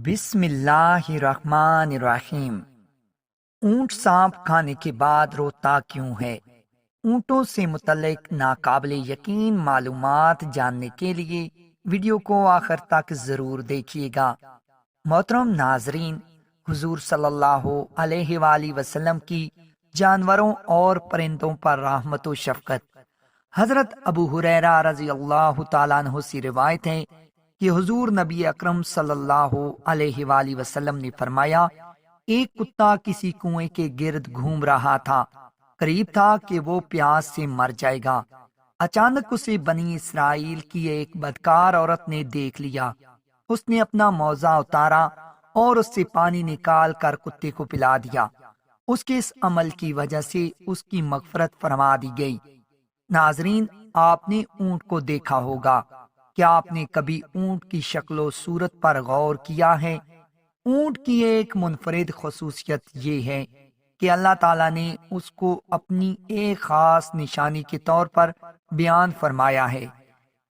بسم اللہ الرحمن الرحیم۔ اونٹ سانپ کھانے کے بعد روتا کیوں ہے؟ اونٹوں سے متعلق ناقابل یقین معلومات جاننے کے لیے ویڈیو کو آخر تک ضرور دیکھیے گا۔ محترم ناظرین، حضور صلی اللہ علیہ وآلہ وسلم کی جانوروں اور پرندوں پر رحمت و شفقت۔ حضرت ابو ہریرہ رضی اللہ تعالیٰ عنہ سے روایت ہے کہ حضور نبی اکرم صلی اللہ علیہ وآلہ وسلم نے فرمایا، ایک کتا کسی کنویں کے گرد گھوم رہا تھا، قریب تھا کہ وہ پیاس سے مر جائے گا۔ اچانک اسے بنی اسرائیل کی ایک بدکار عورت نے دیکھ لیا۔ اس نے اپنا موزہ اتارا اور اس سے پانی نکال کر کتے کو پلا دیا۔ اس کے اس عمل کی وجہ سے اس کی مغفرت فرما دی گئی۔ ناظرین، آپ نے اونٹ کو دیکھا ہوگا۔ کیا آپ نے کبھی اونٹ کی شکل و صورت پر غور کیا ہے؟ اونٹ کی ایک منفرد خصوصیت یہ ہے کہ اللہ تعالیٰ نے اس کو اپنی ایک خاص نشانی کے طور پر بیان فرمایا ہے۔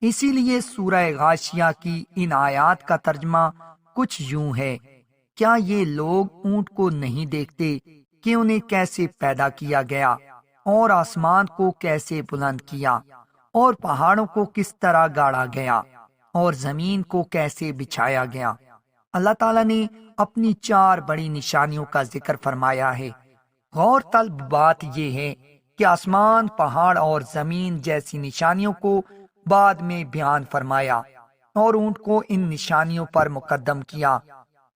اسی لیے سورہ غاشیہ کی ان آیات کا ترجمہ کچھ یوں ہے: کیا یہ لوگ اونٹ کو نہیں دیکھتے کہ انہیں کیسے پیدا کیا گیا، اور آسمان کو کیسے بلند کیا، اور پہاڑوں کو کس طرح گاڑا گیا، اور زمین کو کیسے بچھایا گیا؟ اللہ تعالیٰ نے اپنی 4 بڑی نشانیوں کا ذکر فرمایا ہے۔ غور طلب بات یہ ہے کہ آسمان، پہاڑ اور زمین جیسی نشانیوں کو بعد میں بیان فرمایا اور اونٹ کو ان نشانیوں پر مقدم کیا۔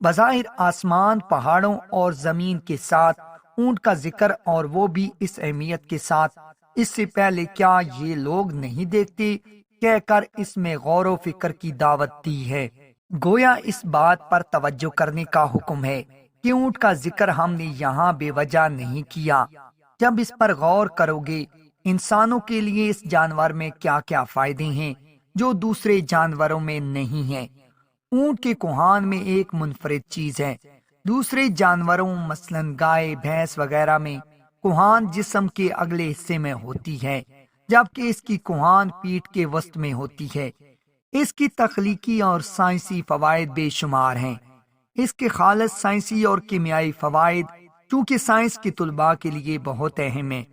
بظاہر آسمان، پہاڑوں اور زمین کے ساتھ اونٹ کا ذکر، اور وہ بھی اس اہمیت کے ساتھ۔ اس سے پہلے کیا یہ لوگ نہیں دیکھتے کہہ کر اس میں غور و فکر کی دعوت دی ہے۔ گویا اس بات پر توجہ کرنے کا حکم ہے کہ اونٹ کا ذکر ہم نے یہاں بے وجہ نہیں کیا۔ جب اس پر غور کرو گے، انسانوں کے لیے اس جانور میں کیا کیا فائدے ہیں جو دوسرے جانوروں میں نہیں ہیں۔ اونٹ کے کوہان میں ایک منفرد چیز ہے۔ دوسرے جانوروں مثلاً گائے، بھینس وغیرہ میں کوہان جسم کے اگلے حصے میں ہوتی ہے، جبکہ اس کی کوہان پیٹھ کے وسط میں ہوتی ہے۔ اس کی تخلیقی اور سائنسی فوائد بے شمار ہیں۔ اس کے خالص سائنسی اور کیمیائی فوائد چونکہ سائنس کے طلباء کے لیے بہت اہم ہیں،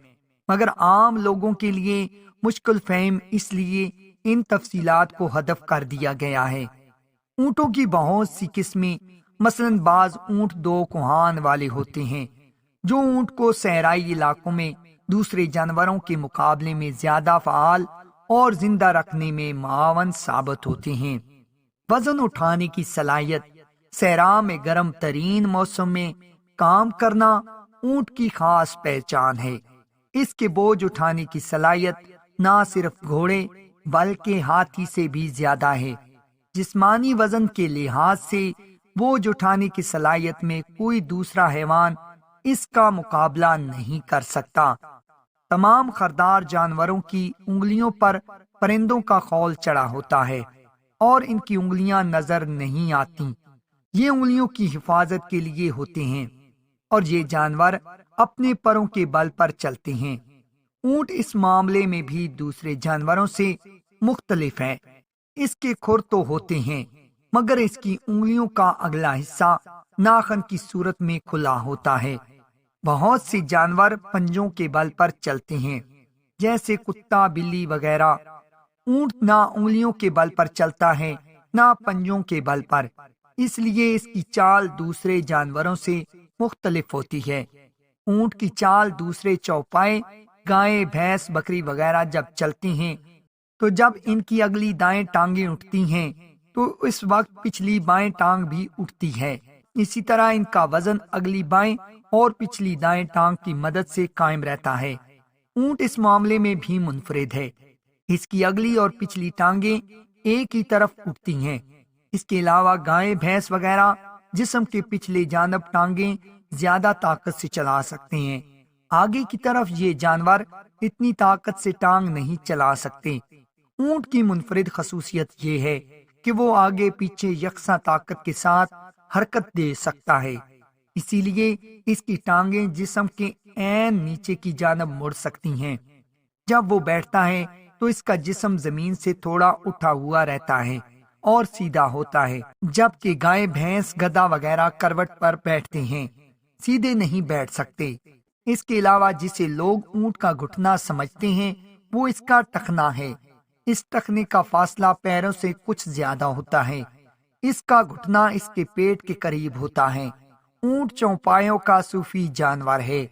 مگر عام لوگوں کے لیے مشکل فہم، اس لیے ان تفصیلات کو حذف کر دیا گیا ہے۔ اونٹوں کی بہت سی قسمیں، مثلاً بعض اونٹ 2 کوہان والے ہوتے ہیں، جو اونٹ کو صحرائی علاقوں میں دوسرے جانوروں کے مقابلے میں زیادہ فعال اور زندہ رکھنے میں معاون ثابت ہوتے ہیں۔ وزن اٹھانے کی صلاحیت، صحرا میں گرم ترین موسم میں کام کرنا اونٹ کی خاص پہچان ہے۔ اس کے بوجھ اٹھانے کی صلاحیت نہ صرف گھوڑے بلکہ ہاتھی سے بھی زیادہ ہے۔ جسمانی وزن کے لحاظ سے بوجھ اٹھانے کی صلاحیت میں کوئی دوسرا حیوان اس کا مقابلہ نہیں کر سکتا۔ تمام خردار جانوروں کی انگلیوں پر پرندوں کا خول چڑھا ہوتا ہے اور ان کی انگلیاں نظر نہیں آتی۔ یہ انگلیوں کی حفاظت کے لیے ہوتے ہیں، اور یہ جانور اپنے پروں کے بل پر چلتے ہیں۔ اونٹ اس معاملے میں بھی دوسرے جانوروں سے مختلف ہے۔ اس کے کھر تو ہوتے ہیں، مگر اس کی انگلیوں کا اگلا حصہ ناخن کی صورت میں کھلا ہوتا ہے۔ بہت سے جانور پنجوں کے بل پر چلتے ہیں، جیسے کتا، بلی وغیرہ۔ اونٹ نہ انگلیوں کے بل پر چلتا ہے نہ پنجوں کے بل پر، اس لیے اس کی چال دوسرے جانوروں سے مختلف ہوتی ہے۔ اونٹ کی چال دوسرے چوپائے، گائے، بھینس، بکری وغیرہ جب چلتی ہیں تو جب ان کی اگلی دائیں ٹانگیں اٹھتی ہیں تو اس وقت پچھلی بائیں ٹانگ بھی اٹھتی ہے۔ اسی طرح ان کا وزن اگلی بائیں اور پچھلی دائیں ٹانگ کی مدد سے قائم رہتا ہے۔ اونٹ اس معاملے میں بھی منفرد ہے۔ اس کی اگلی اور پچھلی ٹانگیں ایک ہی طرف اٹھتی ہیں۔ اس کے علاوہ گائے، بھینس وغیرہ جسم کے پچھلے جانب ٹانگیں زیادہ طاقت سے چلا سکتے ہیں۔ آگے کی طرف یہ جانور اتنی طاقت سے ٹانگ نہیں چلا سکتے۔ اونٹ کی منفرد خصوصیت یہ ہے کہ وہ آگے پیچھے یکساں طاقت کے ساتھ حرکت دے سکتا ہے، اسی لیے اس کی ٹانگیں جسم کے عین نیچے کی جانب مڑ سکتی ہیں۔ جب وہ بیٹھتا ہے تو اس کا جسم زمین سے تھوڑا اٹھا ہوا رہتا ہے اور سیدھا ہوتا ہے، جبکہ گائے بھینس گدھا وغیرہ کروٹ پر بیٹھتے ہیں، سیدھے نہیں بیٹھ سکتے۔ اس کے علاوہ جسے لوگ اونٹ کا گھٹنا سمجھتے ہیں وہ اس کا ٹخنا ہے۔ اس ٹخنے کا فاصلہ پیروں سے کچھ زیادہ ہوتا ہے، اس کا گھٹنا اس کے پیٹ کے قریب ہوتا ہے۔ اونٹ چوپایوں کا صوفی جانور ہے۔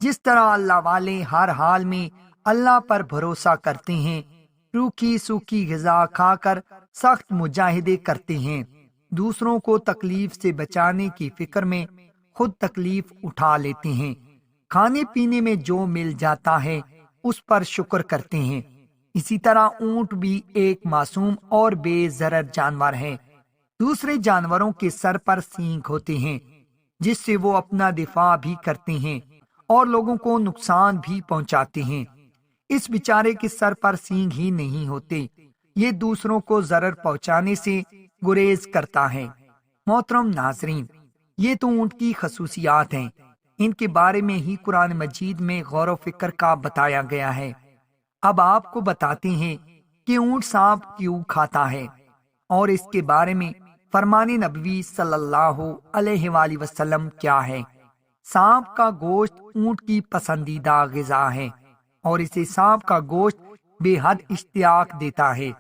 جس طرح اللہ والے ہر حال میں اللہ پر بھروسہ کرتے ہیں، روکھی سوکھی غذا کھا کر سخت مجاہدے کرتے ہیں، دوسروں کو تکلیف سے بچانے کی فکر میں خود تکلیف اٹھا لیتے ہیں، کھانے پینے میں جو مل جاتا ہے اس پر شکر کرتے ہیں، اسی طرح اونٹ بھی ایک معصوم اور بے ضرر جانور ہے۔ دوسرے جانوروں کے سر پر سینگ ہوتے ہیں جس سے وہ اپنا دفاع بھی کرتے ہیں اور لوگوں کو نقصان بھی پہنچاتے ہیں۔ اس بیچارے کے سر پر سینگ ہی نہیں ہوتے، یہ دوسروں کو ضرر پہنچانے سے گریز کرتا ہے۔ محترم ناظرین، یہ تو اونٹ کی خصوصیات ہیں، ان کے بارے میں ہی قرآن مجید میں غور و فکر کا بتایا گیا ہے۔ اب آپ کو بتاتے ہیں کہ اونٹ سانپ کیوں کھاتا ہے، اور اس کے بارے میں فرمان نبوی صلی اللہ علیہ وآلہ وسلم کیا ہے۔ سانپ کا گوشت اونٹ کی پسندیدہ غذا ہے، اور اسے سانپ کا گوشت بے حد اشتیاق دیتا ہے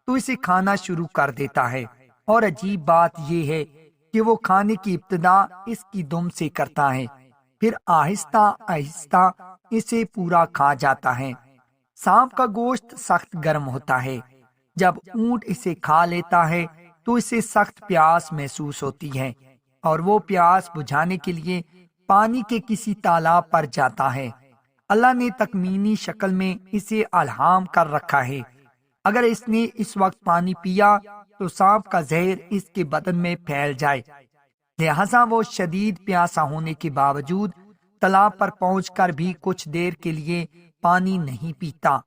تو اسے کھانا شروع کر دیتا ہے، اور عجیب بات یہ ہے کہ وہ کھانے کی ابتدا اس کی دم سے کرتا ہے، پھر آہستہ آہستہ اسے پورا کھا جاتا ہے۔ سانپ کا گوشت سخت گرم ہوتا ہے، جب اونٹ اسے کھا لیتا ہے تو اسے سخت پیاس محسوس ہوتی ہے، اور وہ پیاس بجھانے کے لیے پانی کے کسی تالاب پر جاتا ہے۔ اللہ نے تکمینی شکل میں اسے الہام کر رکھا ہے، اگر اس نے اس وقت پانی پیا تو سانپ کا زہر اس کے بدن میں پھیل جائے، لہذا وہ شدید پیاسا ہونے کے باوجود تالاب پر پہنچ کر بھی کچھ دیر کے لیے پانی نہیں پیتا،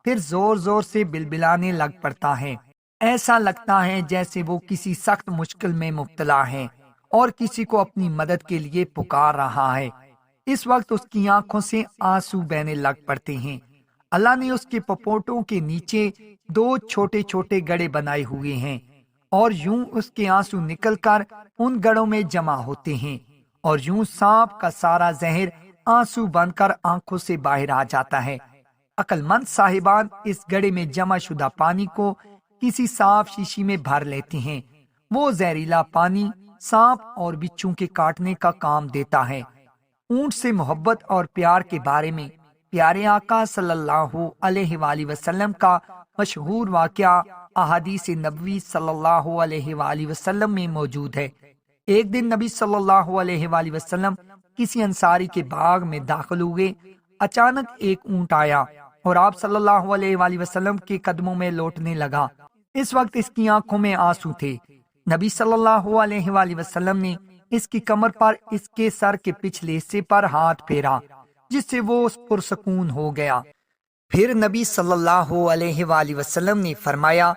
پھر زور زور سے بلبلانے لگ پڑتا ہے۔ ایسا لگتا ہے جیسے وہ کسی سخت مشکل میں مبتلا ہے اور کسی کو اپنی مدد کے لیے پکار رہا ہے۔ اس وقت اس کی آنکھوں سے آنسو بہنے لگ پڑتے ہیں۔ اللہ نے اس کے پپوٹوں کے نیچے 2 چھوٹے چھوٹے گڑھے بنائے ہوئے ہیں، اور یوں اس کے آنسو نکل کر ان گڑھوں میں جمع ہوتے ہیں، اور یوں سانپ کا سارا زہر آنسو بن کر آنکھوں سے باہر آ جاتا ہے۔ عقل مند صاحبان اس گڑھے میں جمع شدہ پانی کو کسی صاف شیشی میں بھر لیتے ہیں۔ وہ زہریلا پانی سانپ اور بچھو کے کاٹنے کا کام دیتا ہے۔ اونٹ سے محبت اور پیار کے بارے میں پیارے آقا صلی اللہ علیہ وآلہ وسلم کا مشہور واقعہ احادیث نبوی صلی اللہ علیہ وآلہ وسلم میں موجود ہے۔ ایک دن نبی صلی اللہ علیہ وآلہ وسلم کسی انصاری کے باغ میں داخل ہوئے۔ اچانک ایک اونٹ آیا اور آپ صلی اللہ علیہ وآلہ وسلم کے قدموں میں لوٹنے لگا۔ اس وقت اس کی آنکھوں میں آنسو تھے۔ نبی صلی اللہ علیہ وآلہ وسلم نے اس کی کمر پر اس کے سر کے پچھلے حصے پر ہاتھ پھیرا، جس سے وہ پرسکون ہو گیا۔ پھر نبی صلی اللہ علیہ وآلہ وسلم نے فرمایا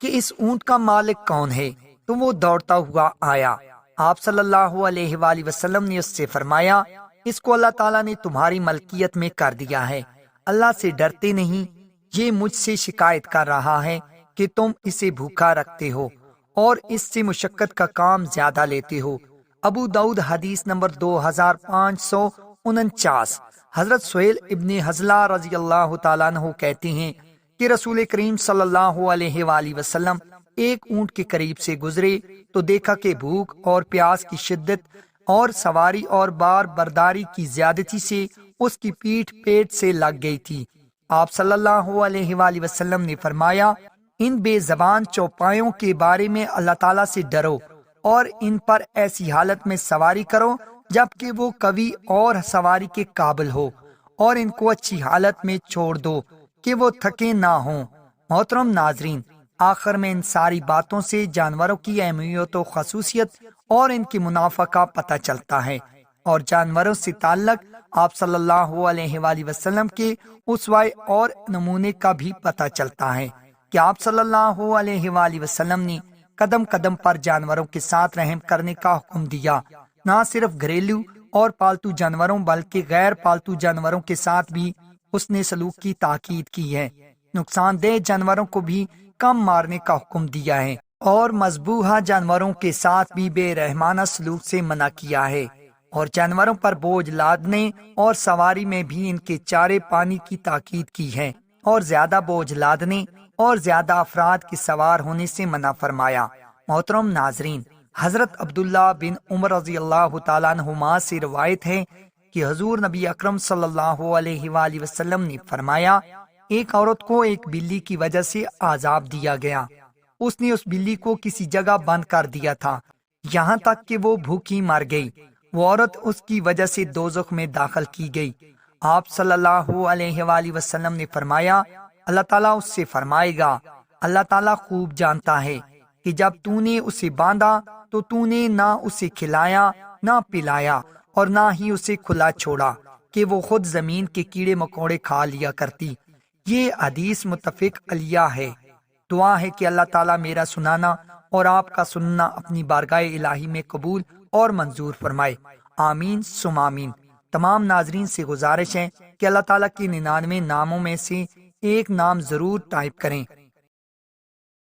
کہ اس اونٹ کا مالک کون ہے، تو وہ دوڑتا ہوا آیا۔ آپ صلی اللہ علیہ وآلہ وسلم نے اس سے فرمایا، اس کو اللہ تعالیٰ نے تمہاری ملکیت میں کر دیا ہے، اللہ سے ڈرتے نہیں؟ یہ مجھ سے شکایت کر رہا ہے کہ تم اسے بھوکا رکھتے ہو اور اس سے مشقت کا کام زیادہ لیتے ہو۔ ابو داؤد حدیث نمبر 2549۔ حضرت سہیل ابن حضلہ رضی اللہ تعالیٰ عنہ کہتے ہیں کہ رسول کریم صلی اللہ علیہ وآلہ وسلم ایک اونٹ کے قریب سے گزرے تو دیکھا کہ بھوک اور پیاس کی شدت اور سواری اور بار برداری کی زیادتی سے اس کی پیٹھ پیٹ سے لگ گئی تھی۔ آپ صلی اللہ علیہ وآلہ وسلم نے فرمایا، ان بے زبان چوپایوں کے بارے میں اللہ تعالیٰ سے ڈرو اور ان پر ایسی حالت میں سواری کرو جبکہ وہ قوی اور سواری کے قابل ہو، اور ان کو اچھی حالت میں چھوڑ دو کہ وہ تھکے نہ ہوں۔ محترم ناظرین، آخر میں ان ساری باتوں سے جانوروں کی اہمیت و خصوصیت اور ان کے منافع کا پتہ چلتا ہے، اور جانوروں سے تعلق آپ صلی اللہ علیہ وآلہ وسلم کے اسوہ اور نمونے کا بھی پتہ چلتا ہے کہ آپ صلی اللہ علیہ وآلہ وسلم نے قدم قدم پر جانوروں کے ساتھ رحم کرنے کا حکم دیا۔ نہ صرف گھریلو اور پالتو جانوروں بلکہ غیر پالتو جانوروں کے ساتھ بھی اس نے سلوک کی تاکید کی ہے۔ نقصان دہ جانوروں کو بھی کم مارنے کا حکم دیا ہے اور مذبوحہ جانوروں کے ساتھ بھی بے رحمانہ سلوک سے منع کیا ہے، اور جانوروں پر بوجھ لادنے اور سواری میں بھی ان کے چارے پانی کی تاکید کی ہے، اور زیادہ بوجھ لادنے اور زیادہ افراد کے سوار ہونے سے منع فرمایا۔ محترم ناظرین، حضرت عبداللہ بن عمر رضی اللہ تعالیٰ عنہما سے روایت ہے کہ حضور نبی اکرم صلی اللہ علیہ وآلہ وسلم نے فرمایا، ایک عورت کو ایک بلی کی وجہ سے عذاب دیا گیا۔ اس نے اس بلی کو کسی جگہ بند کر دیا تھا، یہاں تک کہ وہ بھوکی مر گئی۔ وہ عورت اس کی وجہ سے دوزخ میں داخل کی گئی۔ آپ صلی اللہ علیہ وآلہ وسلم نے فرمایا، اللہ تعالیٰ اس سے فرمائے گا، اللہ تعالیٰ خوب جانتا ہے کہ جب تو نے اسے باندھا تو تو نے نہ اسے کھلایا نہ پلایا، اور نہ ہی اسے کھلا چھوڑا کہ وہ خود زمین کے کیڑے مکوڑے کھا لیا کرتی۔ یہ حدیث متفق علیہ ہے۔ دعا ہے کہ اللہ تعالیٰ میرا سنانا اور آپ کا سننا اپنی بارگاہ الہی میں قبول اور منظور فرمائے، آمین ثم آمین۔ تمام ناظرین سے گزارش ہے کہ اللہ تعالیٰ کے 99 ناموں میں سے ایک نام ضرور ٹائپ کریں۔